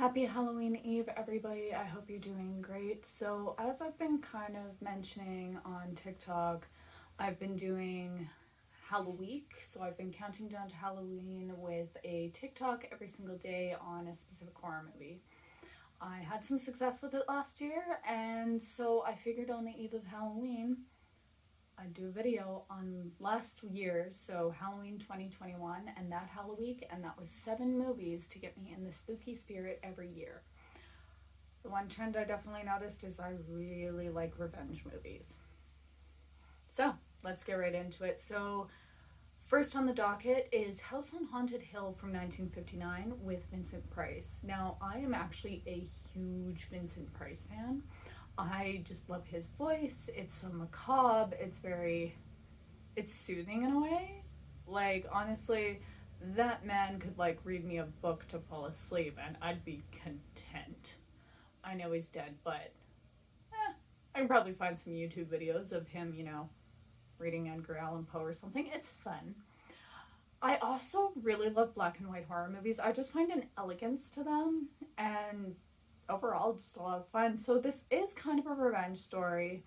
Happy Halloween Eve, everybody. I hope you're doing great. So, as I've been kind of mentioning on TikTok, I've been doing Halloween. So, I've been counting down to Halloween with a TikTok every single day on a specific horror movie. I had some success with it last year, and so I figured on the eve of Halloween, I'd do a video on last year, so Halloween 2021, and that Halloween, and that was 7 movies to get me in the spooky spirit every year. The one trend I definitely noticed is I really like revenge movies. So, let's get right into it. So, first on the docket is House on Haunted Hill from 1959 with Vincent Price. Now, I am actually a huge Vincent Price fan. I just love his voice. It's so macabre. It's soothing in a way. Like, honestly, that man could, like, read me a book to fall asleep and I'd be content. I know he's dead, but I can probably find some YouTube videos of him, reading Edgar Allan Poe or something. It's fun. I also really love black and white horror movies. I just find an elegance to them and overall just a lot of fun. So this is kind of a revenge story.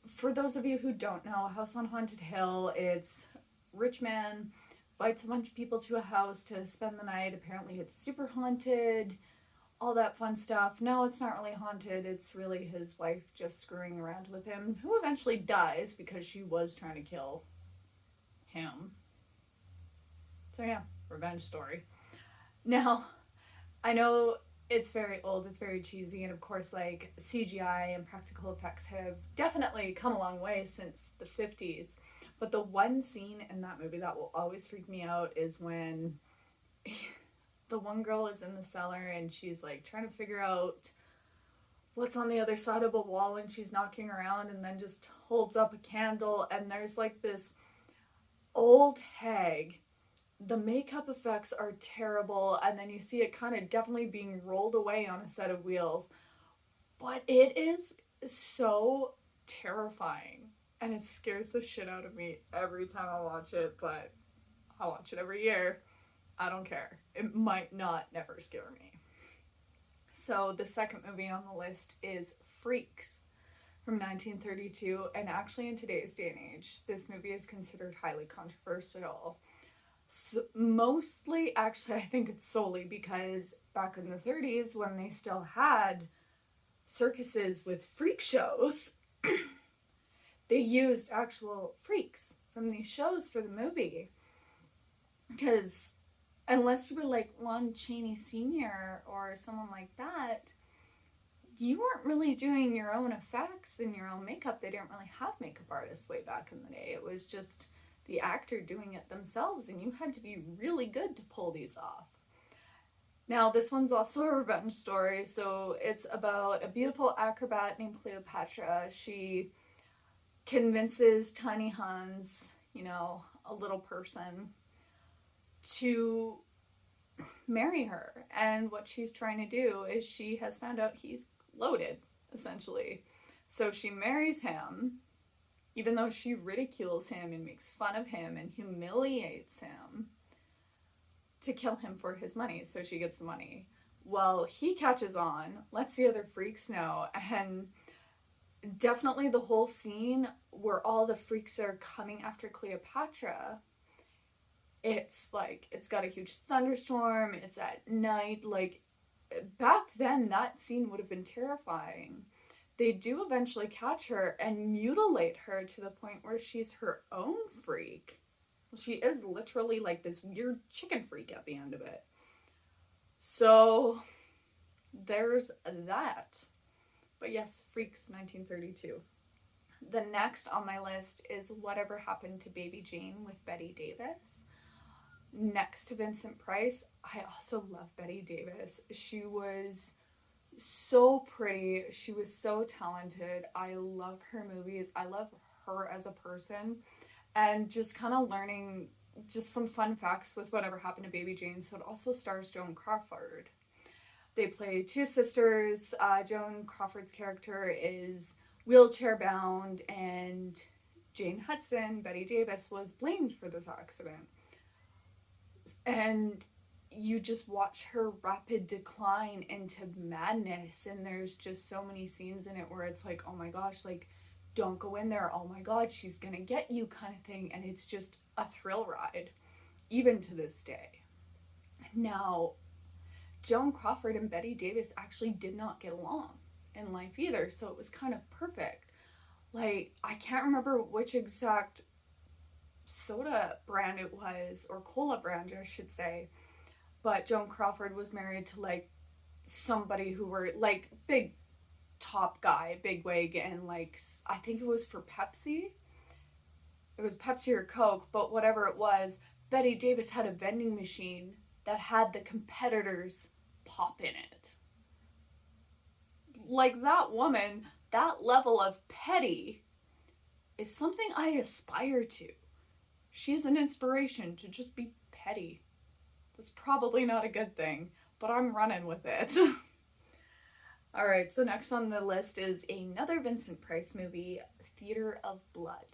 For those of you who don't know, House on Haunted Hill, it's rich man invites a bunch of people to a house to spend the night. Apparently it's super haunted, all that fun stuff. No, it's not really haunted. It's really his wife just screwing around with him, who eventually dies because she was trying to kill him. So yeah, revenge story. Now, I know it's very old, it's very cheesy, and of course, like, CGI and practical effects have definitely come a long way since the 50s. But the one scene in that movie that will always freak me out is when the one girl is in the cellar and she's like trying to figure out what's on the other side of a wall, and she's knocking around and then just holds up a candle, and there's like this old hag. The makeup effects are terrible, and then you see it kind of definitely being rolled away on a set of wheels. But it is so terrifying, and it scares the shit out of me every time I watch it, but I watch it every year. I don't care. It might not never scare me. So the second movie on the list is Freaks from 1932, and actually in today's day and age, this movie is considered highly controversial. So mostly, actually, I think it's solely because back in the 30s, when they still had circuses with freak shows, they used actual freaks from these shows for the movie. Because unless you were like Lon Chaney Sr. or someone like that, you weren't really doing your own effects and your own makeup. They didn't really have makeup artists way back in the day. It was just the actor doing it themselves, and you had to be really good to pull these off. Now, this one's also a revenge story, so it's about a beautiful acrobat named Cleopatra. She convinces Tiny Hans, a little person, to marry her. And what she's trying to do is she has found out he's loaded, essentially. So she marries him, even though she ridicules him and makes fun of him and humiliates him, to kill him for his money. So she gets the money. Well, he catches on, lets the other freaks know, and definitely the whole scene where all the freaks are coming after Cleopatra, it's like, it's got a huge thunderstorm, it's at night. Like, back then, that scene would have been terrifying. They do eventually catch her and mutilate her to the point where she's her own freak. She is literally like this weird chicken freak at the end of it. So there's that. But yes, Freaks 1932. The next on my list is Whatever Happened to Baby Jane with Bette Davis. Next to Vincent Price, I also love Bette Davis. She was so pretty. She was so talented. I love her movies. I love her as a person. And just kind of learning just some fun facts with Whatever Happened to Baby Jane. So it also stars Joan Crawford. They play two sisters. Joan Crawford's character is wheelchair bound, and Jane Hudson, Bette Davis, was blamed for this accident. And you just watch her rapid decline into madness, and there's just so many scenes in it where it's like, oh my gosh, like, don't go in there, oh my god, she's gonna get you kind of thing, and it's just a thrill ride, even to this day. Now, Joan Crawford and Bette Davis actually did not get along in life either, so it was kind of perfect. Like, I can't remember which exact soda brand it was, or cola brand, I should say, but Joan Crawford was married to, like, somebody who were, like, big top guy, big wig, and, like, I think it was for Pepsi. It was Pepsi or Coke, but whatever it was, Bette Davis had a vending machine that had the competitors' pop in it. Like, that woman, that level of petty is something I aspire to. She is an inspiration to just be petty. That's probably not a good thing, but I'm running with it. Alright, so next on the list is another Vincent Price movie, Theater of Blood.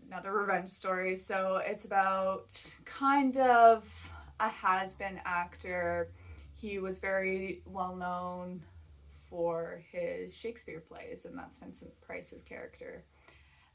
Another revenge story. So it's about kind of a has-been actor. He was very well known for his Shakespeare plays, and that's Vincent Price's character.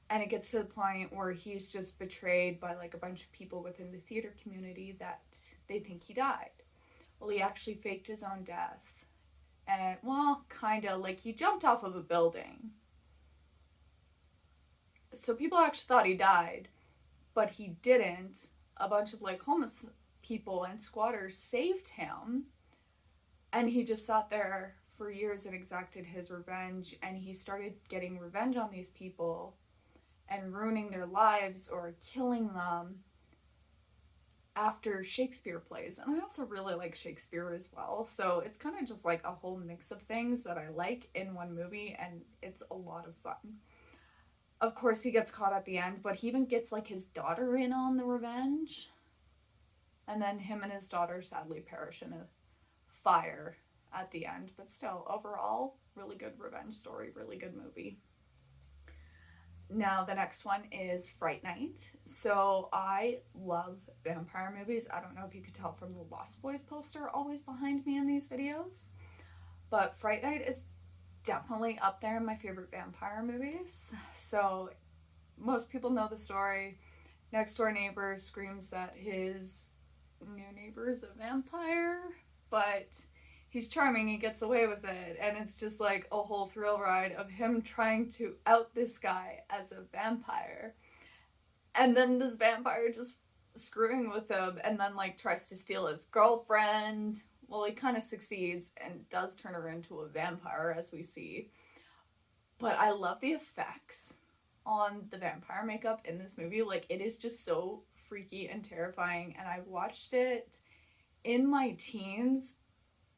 And it gets to the point where he's just betrayed by, like, a bunch of people within the theater community that they think he died. Well, he actually faked his own death. And, well, kind of, like, he jumped off of a building. So people actually thought he died, but he didn't. A bunch of, like, homeless people and squatters saved him, and he just sat there for years and exacted his revenge, and he started getting revenge on these people and ruining their lives or killing them after Shakespeare plays. And I also really like Shakespeare as well, so it's kind of just like a whole mix of things that I like in one movie, and it's a lot of fun. Of course, he gets caught at the end, but he even gets, like, his daughter in on the revenge. And then him and his daughter sadly perish in a fire at the end. But still, overall, really good revenge story, really good movie. Now, the next one is Fright Night. So, I love vampire movies. I don't know if you could tell from the Lost Boys poster always behind me in these videos. But Fright Night is definitely up there in my favorite vampire movies. So, most people know the story. Next door neighbor screams that his new neighbor is a vampire, but he's charming and gets away with it, and it's just like a whole thrill ride of him trying to out this guy as a vampire, and then this vampire just screwing with him, and then, like, tries to steal his girlfriend. Well, he kind of succeeds and does turn her into a vampire, as we see. But I love the effects on the vampire makeup in this movie. Like, it is just so freaky and terrifying, and I watched it in my teens,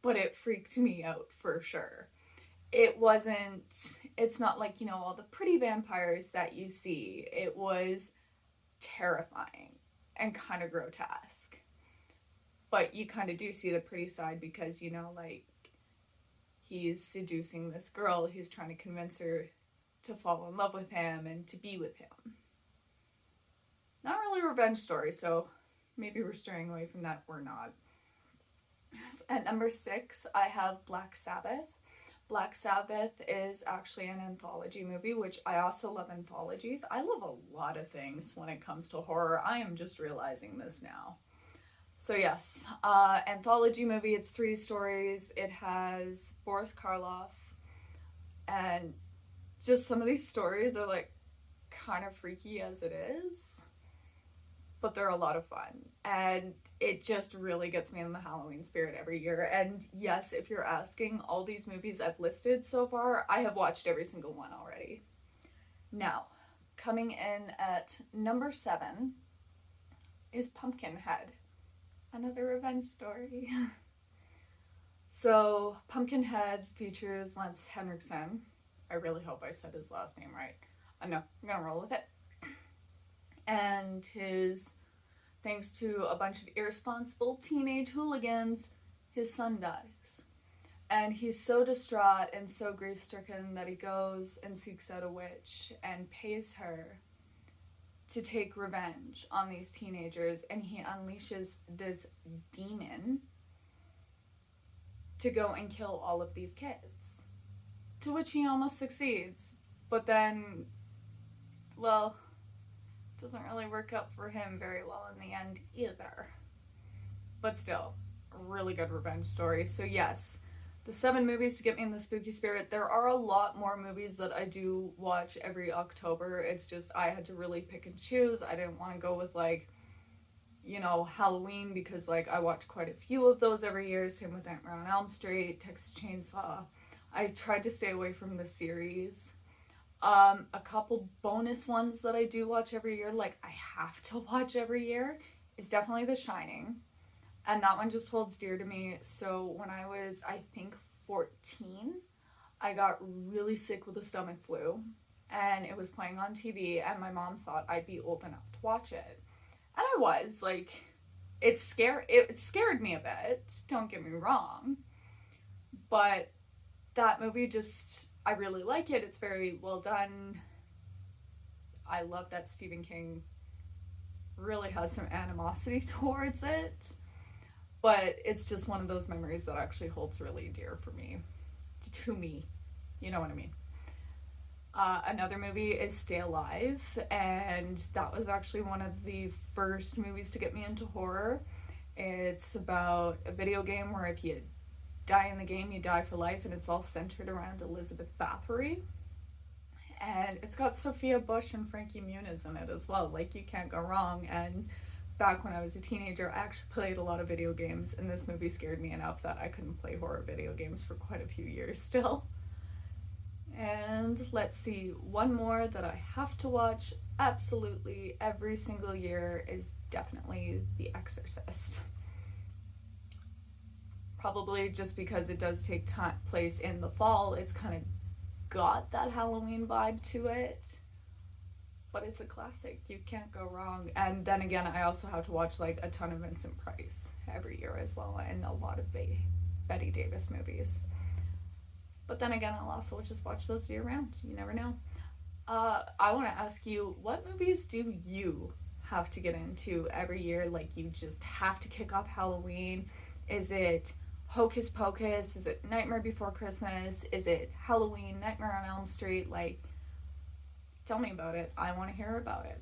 but it freaked me out for sure. It's not like, you know, all the pretty vampires that you see. It was terrifying and kind of grotesque. But you kind of do see the pretty side because, you know, like, he's seducing this girl. He's trying to convince her to fall in love with him and to be with him. Not really a revenge story, so maybe we're straying away from that or not. At number 6, I have Black Sabbath. Black Sabbath is actually an anthology movie, which I also love anthologies. I love a lot of things when it comes to horror. I am just realizing this now. So yes, anthology movie, it's 3 stories. It has Boris Karloff, and just some of these stories are, like, kind of freaky as it is, but they're a lot of fun, and it just really gets me in the Halloween spirit every year. And yes, if you're asking, all these movies I've listed so far, I have watched every single one already. Now, coming in at number 7 is Pumpkinhead. Another revenge story. So, Pumpkinhead features Lance Henriksen. I really hope I said his last name right. No, I'm gonna roll with it. And thanks to a bunch of irresponsible teenage hooligans, his son dies. And he's so distraught and so grief-stricken that he goes and seeks out a witch and pays her to take revenge on these teenagers, and he unleashes this demon to go and kill all of these kids. To which he almost succeeds, but then, well, it doesn't really work out for him very well in the end either. But still, a really good revenge story. So yes, the 7 movies to get me in the spooky spirit. There are a lot more movies that I do watch every October. It's just I had to really pick and choose. I didn't want to go with like, you know, Halloween, because like I watch quite a few of those every year. Same with Nightmare on Elm Street, Texas Chainsaw. I tried to stay away from the series. A couple bonus ones that I do watch every year, like I have to watch every year, is definitely The Shining. And that one just holds dear to me. So when I was, I think, 14, I got really sick with a stomach flu. And it was playing on TV, and my mom thought I'd be old enough to watch it. And I was, like, it scared me a bit, don't get me wrong. But that movie just, I really like it. It's very well done. I love that Stephen King really has some animosity towards it. But it's just one of those memories that actually holds really dear for me. To me. You know what I mean. Another movie is Stay Alive, and that was actually one of the first movies to get me into horror. It's about a video game where if you die in the game, you die for life, and it's all centered around Elizabeth Bathory. And it's got Sophia Bush and Frankie Muniz in it as well. Like, you can't go wrong. And back when I was a teenager, I actually played a lot of video games, and this movie scared me enough that I couldn't play horror video games for quite a few years still. And let's see, one more that I have to watch absolutely every single year is definitely The Exorcist. Probably just because it does take place in the fall, it's kind of got that Halloween vibe to it. But it's a classic. You can't go wrong. And then again, I also have to watch like a ton of Vincent Price every year as well, and a lot of Bette Davis movies. But then again, I'll also just watch those year round. You never know. I want to ask you, what movies do you have to get into every year? Like, you just have to kick off Halloween? Is it Hocus Pocus? Is it Nightmare Before Christmas? Is it Halloween, Nightmare on Elm Street? Like, tell me about it. I want to hear about it.